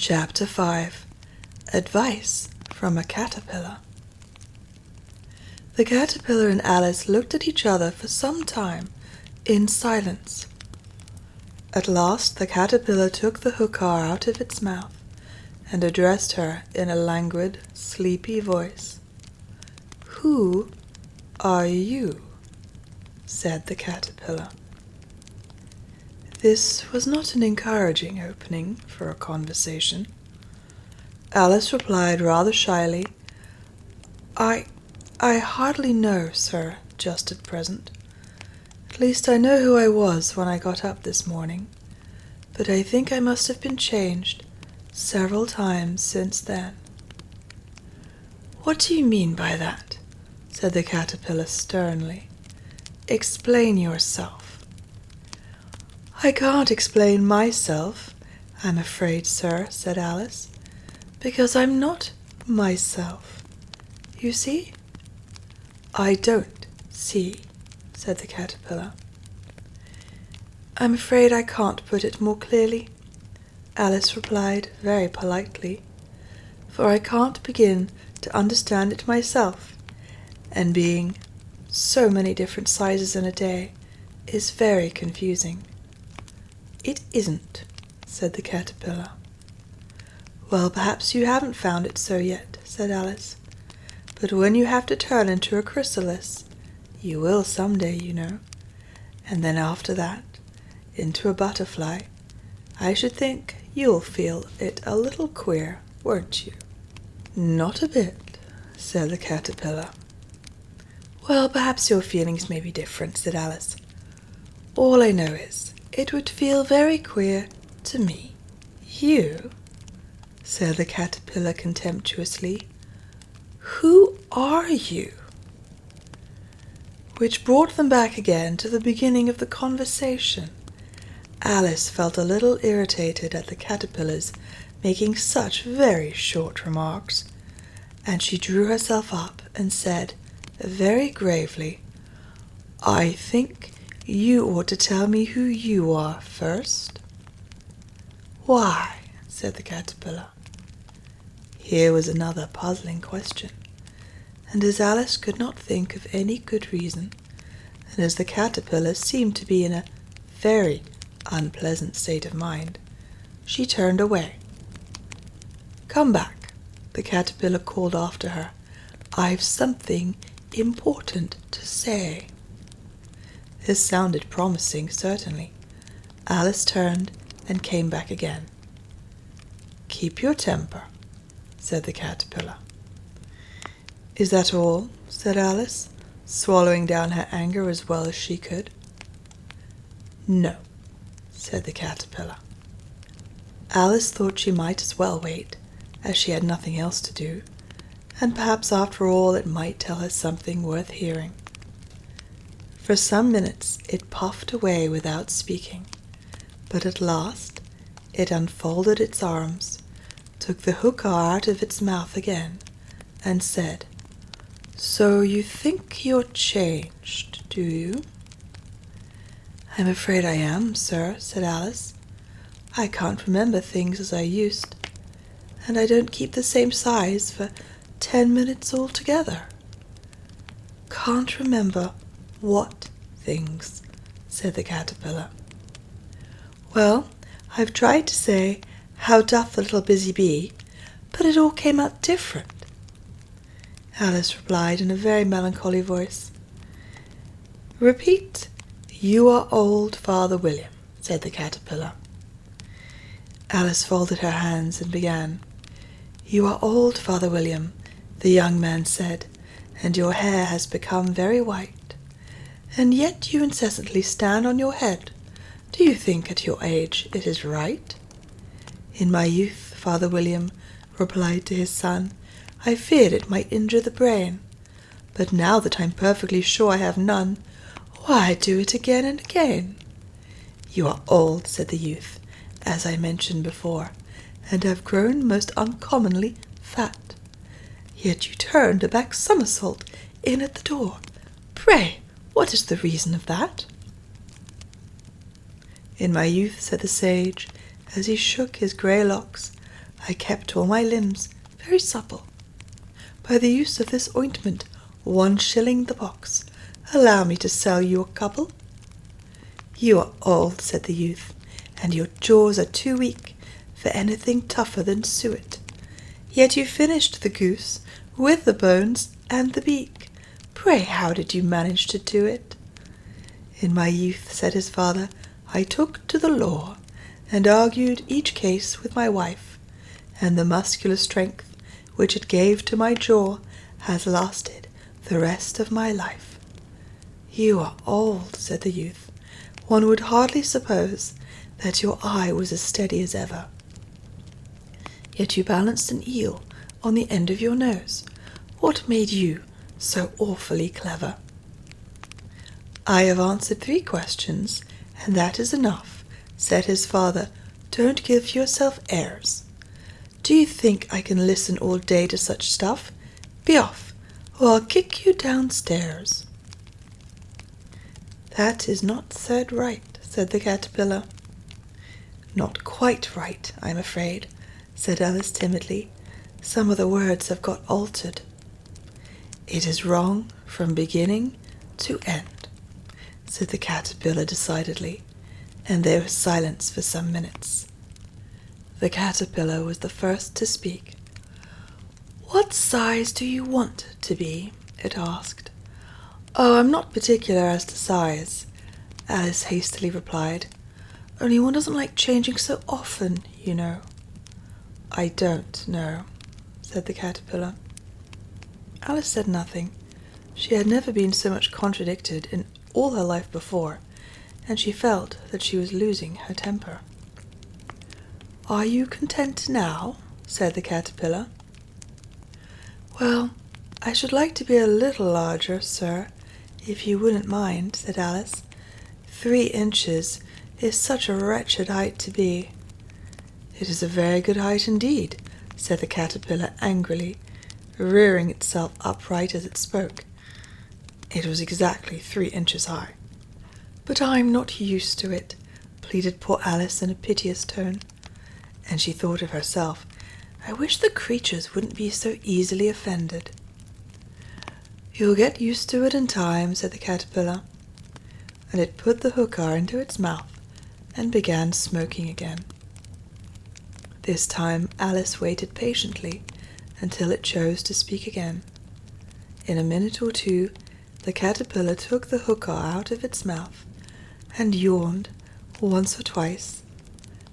Chapter 5. Advice from a Caterpillar. The caterpillar and Alice looked at each other for some time in silence. At last the caterpillar took the hookah out of its mouth and addressed her in a languid, sleepy voice. "Who are you?" said the caterpillar. This was not an encouraging opening for a conversation. Alice replied rather shyly, I hardly know, sir, just at present. At least I know who I was when I got up this morning, but I think I must have been changed several times since then." "What do you mean by that?" said the caterpillar sternly. "Explain yourself." "I can't explain myself, I'm afraid, sir," said Alice, "because I'm not myself. You see?" "I don't see," said the caterpillar. "I'm afraid I can't put it more clearly," Alice replied very politely, "for I can't begin to understand it myself, and being so many different sizes in a day is very confusing." "It isn't," said the caterpillar. "Well, perhaps you haven't found it so yet," said Alice, "but when you have to turn into a chrysalis, you will some day, you know, and then after that, into a butterfly, I should think you'll feel it a little queer, won't you?" "Not a bit," said the caterpillar. "Well, perhaps your feelings may be different," said Alice. "All I know is, it would feel very queer to me." "You?" said the caterpillar contemptuously. "Who are you?" Which brought them back again to the beginning of the conversation. Alice felt a little irritated at the caterpillars making such very short remarks, and she drew herself up and said very gravely, "I think you ought to tell me who you are first." "Why?" said the caterpillar. Here was another puzzling question, and as Alice could not think of any good reason, and as the caterpillar seemed to be in a very unpleasant state of mind, she turned away. "Come back," the caterpillar called after her. "I've something important to say." This sounded promising, certainly. Alice turned and came back again. "Keep your temper," said the caterpillar. "Is that all?" said Alice, swallowing down her anger as well as she could. "No," said the caterpillar. Alice thought she might as well wait, as she had nothing else to do, and perhaps after all it might tell her something worth hearing. For some minutes it puffed away without speaking, but at last it unfolded its arms, took the hookah out of its mouth again, and said, "So you think you're changed, do you?" "I'm afraid I am, sir," said Alice. "I can't remember things as I used, and I don't keep the same size for 10 minutes altogether." "Can't remember what things?" said the caterpillar. "Well, I've tried to say, 'How doth the little busy bee?' but it all came out different." Alice replied in a very melancholy voice. "Repeat, 'You are old, Father William,'" said the caterpillar. Alice folded her hands and began. "You are old, Father William," the young man said, "and your hair has become very white. And yet you incessantly stand on your head. Do you think at your age it is right?" "In my youth," Father William replied to his son, "I feared it might injure the brain. But now that I'm perfectly sure I have none, why, I do it again and again." "You are old," said the youth, "as I mentioned before, and have grown most uncommonly fat. Yet you turned a back somersault in at the door. Pray, what is the reason of that?" "In my youth," said the sage, as he shook his grey locks, I kept all my limbs very supple. By the use of this ointment, 1 shilling the box. Allow me to sell you a couple." "You are old," said the youth, "and your jaws are too weak for anything tougher than suet. Yet you finished the goose with the bones and the beak. Pray, how did you manage to do it?" "In my youth," said his father, "I took to the law, and argued each case with my wife, and the muscular strength which it gave to my jaw has lasted the rest of my life." "You are old," said the youth. "One would hardly suppose that your eye was as steady as ever. Yet you balanced an eel on the end of your nose. What made you so awfully clever?" "I have answered 3 questions, and that is enough," said his father. "Don't give yourself airs. Do you think I can listen all day to such stuff? Be off, or I'll kick you downstairs." "That is not said right," said the caterpillar. "Not quite right, I'm afraid," said Alice timidly. "Some of the words have got altered." "It is wrong from beginning to end," said the caterpillar decidedly, and there was silence for some minutes. The caterpillar was the first to speak. "What size do you want to be?" it asked. "Oh, I'm not particular as to size," Alice hastily replied. "Only one doesn't like changing so often, you know." "I don't know," said the caterpillar. Alice said nothing. She had never been so much contradicted in all her life before, and she felt that she was losing her temper. "Are you content now?" said the caterpillar. "Well, I should like to be a little larger, sir, if you wouldn't mind," said Alice. 3 inches is such a wretched height to be." "It is a very good height indeed," said the caterpillar angrily, rearing itself upright as it spoke. It was exactly 3 inches high. "But I'm not used to it," pleaded poor Alice in a piteous tone. And she thought of herself, "I wish the creatures wouldn't be so easily offended." "You'll get used to it in time," said the caterpillar, and it put the hookah into its mouth and began smoking again. This time Alice waited patiently until it chose to speak again. In a minute or 2, the caterpillar took the hookah out of its mouth and yawned once or twice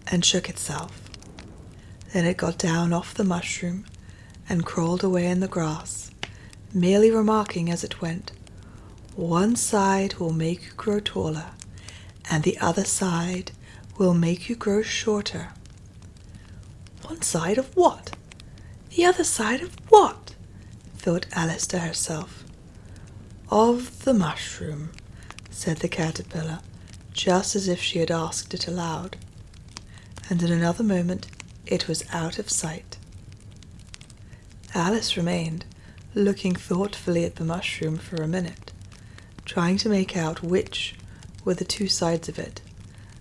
and shook itself. Then it got down off the mushroom and crawled away in the grass, merely remarking as it went, "One side will make you grow taller, and the other side will make you grow shorter." "One side of what? The other side of what?" thought Alice to herself. "Of the mushroom," said the caterpillar, just as if she had asked it aloud. And in another moment it was out of sight. Alice remained, looking thoughtfully at the mushroom for a minute, trying to make out which were the 2 sides of it,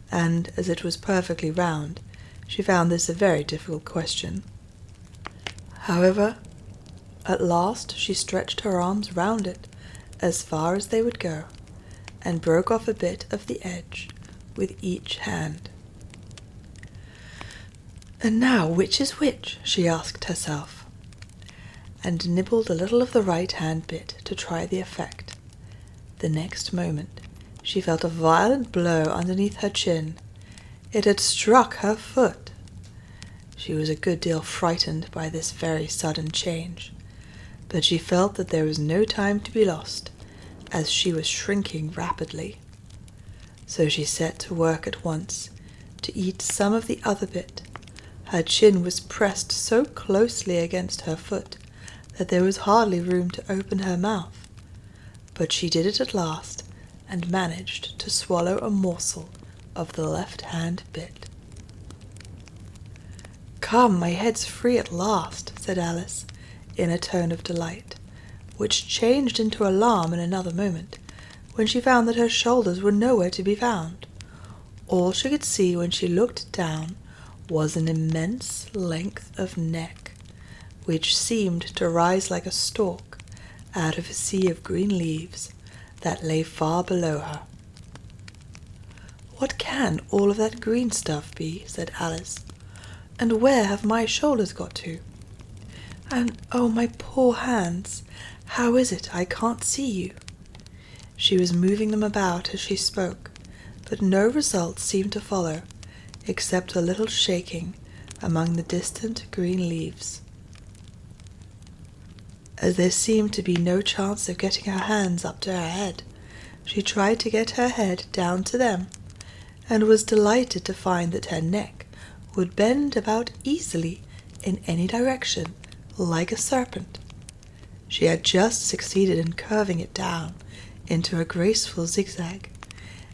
and as it was perfectly round, she found this a very difficult question. However, at last she stretched her arms round it as far as they would go, and broke off a bit of the edge with each hand. "And now which is which?" she asked herself, and nibbled a little of the right-hand bit to try the effect. The next moment she felt a violent blow underneath her chin. It had struck her foot. She was a good deal frightened by this very sudden change, but she felt that there was no time to be lost, as she was shrinking rapidly. So she set to work at once to eat some of the other bit. Her chin was pressed so closely against her foot that there was hardly room to open her mouth, but she did it at last and managed to swallow a morsel of the left-hand bit. "Come, my head's free at last," said Alice, in a tone of delight, which changed into alarm in another moment, when she found that her shoulders were nowhere to be found. All she could see when she looked down was an immense length of neck, which seemed to rise like a stalk out of a sea of green leaves that lay far below her. "What can all of that green stuff be?" said Alice. "And where have my shoulders got to? And oh, my poor hands, how is it I can't see you?" She was moving them about as she spoke, but no result seemed to follow, except a little shaking among the distant green leaves. As there seemed to be no chance of getting her hands up to her head, she tried to get her head down to them, and was delighted to find that her neck would bend about easily in any direction, like a serpent. She had just succeeded in curving it down into a graceful zigzag,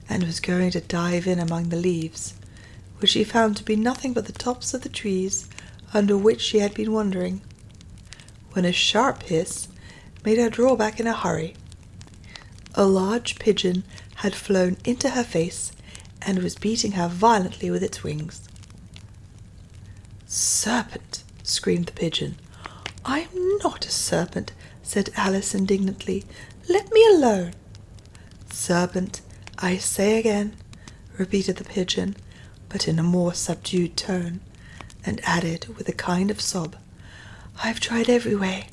and was going to dive in among the leaves, which she found to be nothing but the tops of the trees under which she had been wandering, when a sharp hiss made her draw back in a hurry. A large pigeon had flown into her face and was beating her violently with its wings. "Serpent!" screamed the pigeon. "I am not a serpent," said Alice indignantly. "Let me alone." "Serpent, I say again," repeated the pigeon, but in a more subdued tone, and added with a kind of sob, "I've tried every way,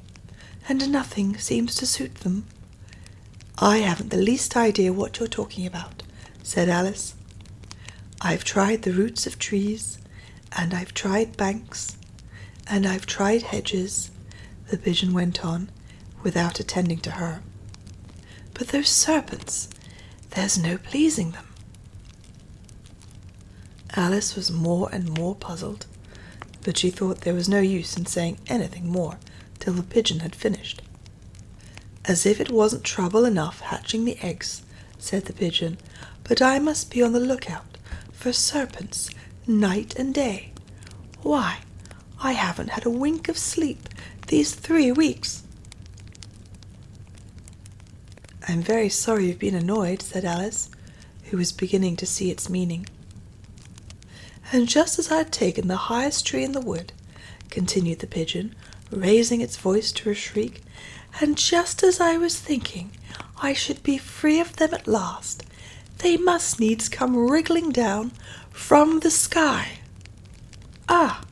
and nothing seems to suit them." "I haven't the least idea what you're talking about," said Alice. "I've tried the roots of trees, and I've tried banks, and I've tried hedges," the pigeon went on, without attending to her. "But those serpents, there's no pleasing them." Alice was more and more puzzled, but she thought there was no use in saying anything more till the pigeon had finished. "As if it wasn't trouble enough hatching the eggs," said the pigeon, "but I must be on the lookout for serpents night and day. Why, I haven't had a wink of sleep these 3 weeks." "I'm very sorry you've been annoyed," said Alice, who was beginning to see its meaning. "And just as I had taken the highest tree in the wood," continued the pigeon, raising its voice to a shriek, "and just as I was thinking I should be free of them at last, they must needs come wriggling down from the sky. Ah,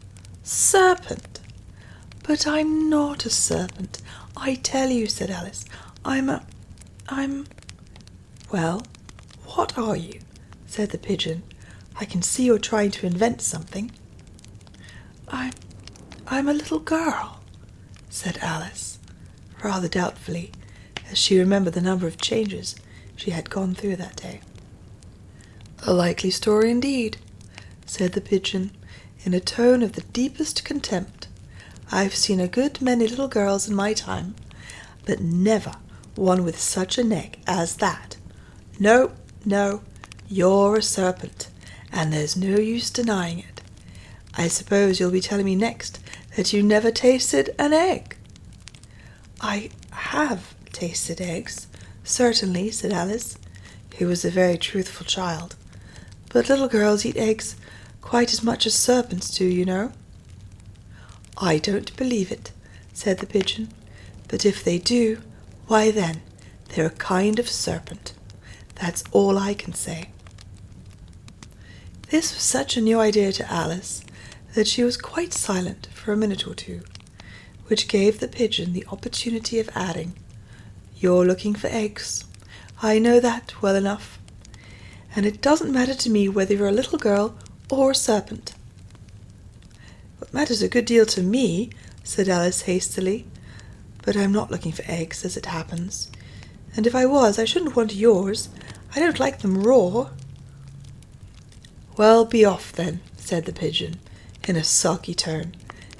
serpent! But I'm not a serpent, I tell you," said Alice. I'm... "Well, what are you?" said the pigeon. "I can see you're trying to invent something." I'm a little girl," said Alice, rather doubtfully, as she remembered the number of changes she had gone through that day. "A likely story indeed," said the pigeon, in a tone of the deepest contempt. "I've seen a good many little girls in my time, but never one with such a neck as that. No, no, you're a serpent, and there's no use denying it. I suppose you'll be telling me next that you never tasted an egg." "I have tasted eggs, certainly," said Alice, who was a very truthful child. "But little girls eat eggs quite as much as serpents do, you know." "I don't believe it," said the pigeon. "But if they do, why then, they're a kind of serpent. That's all I can say." This was such a new idea to Alice that she was quite silent for a minute or two, which gave the pigeon the opportunity of adding, "You're looking for eggs. I know that well enough. And it doesn't matter to me whether you're a little girl or a serpent." "It matters a good deal to me," said Alice hastily. "But I'm not looking for eggs, as it happens. And if I was, I shouldn't want yours. I don't like them raw." "Well, be off then," said the pigeon, in a sulky tone,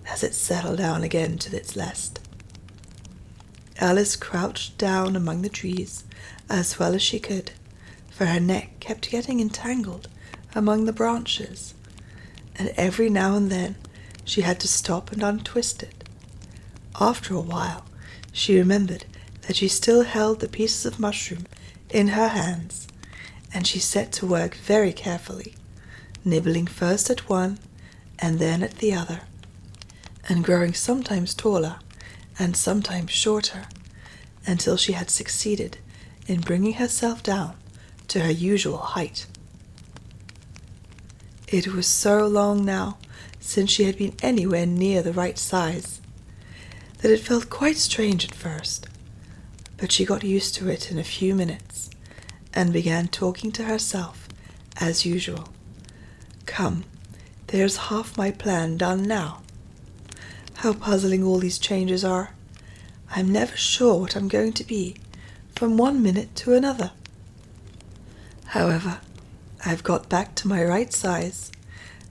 as it settled down again to its nest. Alice crouched down among the trees as well as she could, for her neck kept getting entangled among the branches, and every now and then she had to stop and untwist it. After a while, she remembered that she still held the pieces of mushroom in her hands, and she set to work very carefully, nibbling first at one and then at the other, and growing sometimes taller and sometimes shorter, until she had succeeded in bringing herself down to her usual height. It was so long now since she had been anywhere near the right size that it felt quite strange at first, but she got used to it in a few minutes and began talking to herself as usual. Come, there's half my plan done now. How puzzling all these changes are. I'm never sure what I'm going to be from one minute to another. However, I've got back to my right size.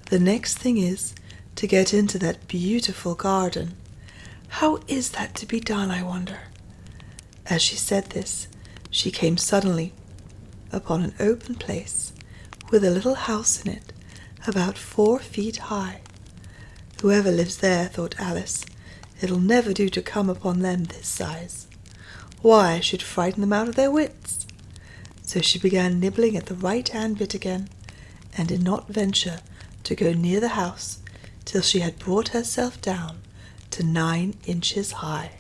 The next thing is to get into that beautiful garden. How is that to be done, I wonder? As she said this, she came suddenly upon an open place with a little house in it about 4 feet high. Whoever lives there, thought Alice, it'll never do to come upon them this size. Why, I should frighten them out of their wits. So she began nibbling at the right-hand bit again, and did not venture to go near the house till she had brought herself down to 9 inches high.